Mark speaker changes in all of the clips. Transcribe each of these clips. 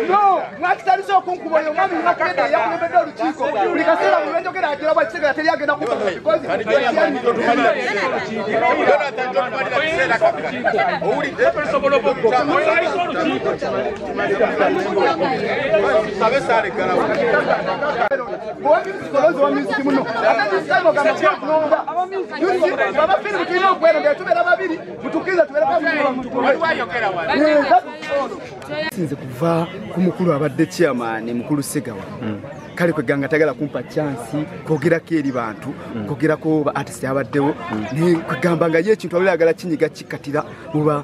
Speaker 1: No, mwakitalizo kunkubo yo mwami mwakende yakulembedde olukiiko. Buli kaseera mulwenjogera ajira bwa kiseera teri agenda kukola because sinze kuva ku mukulu abadde chairman mukulu Segawa kale kweganga tagala kumpa chance kogerako eri bantu kogerako ba artist abaddewo ne kwegamba nga ye ekintu abagala kinyiga kikatira muba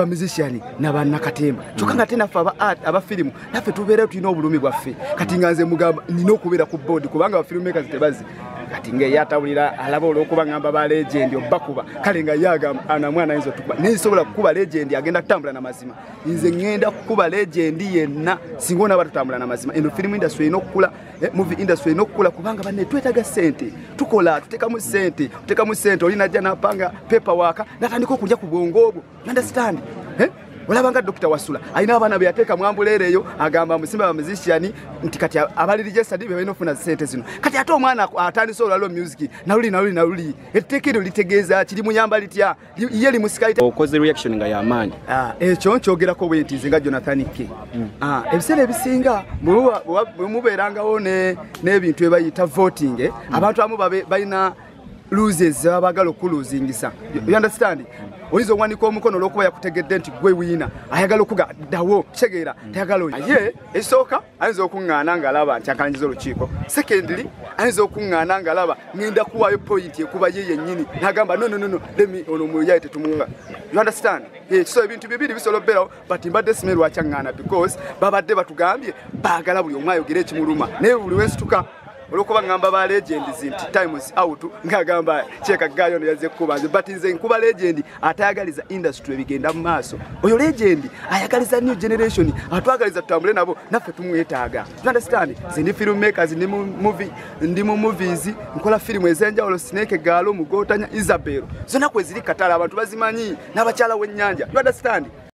Speaker 1: musician n'abanna katemba kyokanga tena fa aba filimu naffe tubeera tulina obulumi bwaffe kati nganze mugamba nina okubeera ku board kubanga ba filmmakers tebazi kati nge yatawulira alaba olwokuba ngamba ba legend obakuba kale nga yaga ana mwana enzo tukuba nisobola kukuba legend agenda kutambula na mazima nze ngenda kukuba legend yenna singona batutambula na mazima eno film industry inokula movie industry inokula kubanga banne twetaga sente tukola tuteka mu sente olina jja napanga paperwork natandika okulya ku bwongo obwo understand olabanga Dr. Wasula alina abana be yateeka mwambuleereyo agamba musimba ba musician nti kati abali registered be balina ofuna sente zino kati ate omwana atandise olwalo music nawuli etteekero litegeeza kiri muyamba litya ye li musikaite
Speaker 2: okoze reaction nga yamaanyi
Speaker 1: ekyo nkyogerako bwe nti nga Jonathan K ebiseera ebisinga mubeerangawo n'ebintu ebayita voting abantu amu balina loses abagala okuluzingisa you understand Oizo wanika omukono olwokuba yakutegedde nti gwe wina ayagala okugaddawo kitegeera tayagala ye esooka ayinza okuŋŋaana ng'alaba nti akalangiza olukiiko secondly ayinza okuŋŋaana ng'alaba ngenda kuwaayo point ekuba ye yennyini n'agamba no lemi ono muyaye tetumuwa you understand so ebintu bibiri bisobola obbeerawo but mbadde simye lwaki aŋŋaana because babadde batugambye baagala buli omu ayogera ekimuluma naye buli wensituka olwokuba ngamba ba legends nti time is out ngagamba cheka gayo no yaze kuba but nze nkuba legend atayagaliza industry ebigenda mu maaso oyo legend ayagaliza new generation atwagaliza tutambule nabo naffe tumwetaaga you understand zindi filmmakers ndi mu movies nkola film ezenjawulo Snake Galo Mugotanya Isabel zona kweziri katala abantu bazimanyi n'abakyala w'ennyanja you understand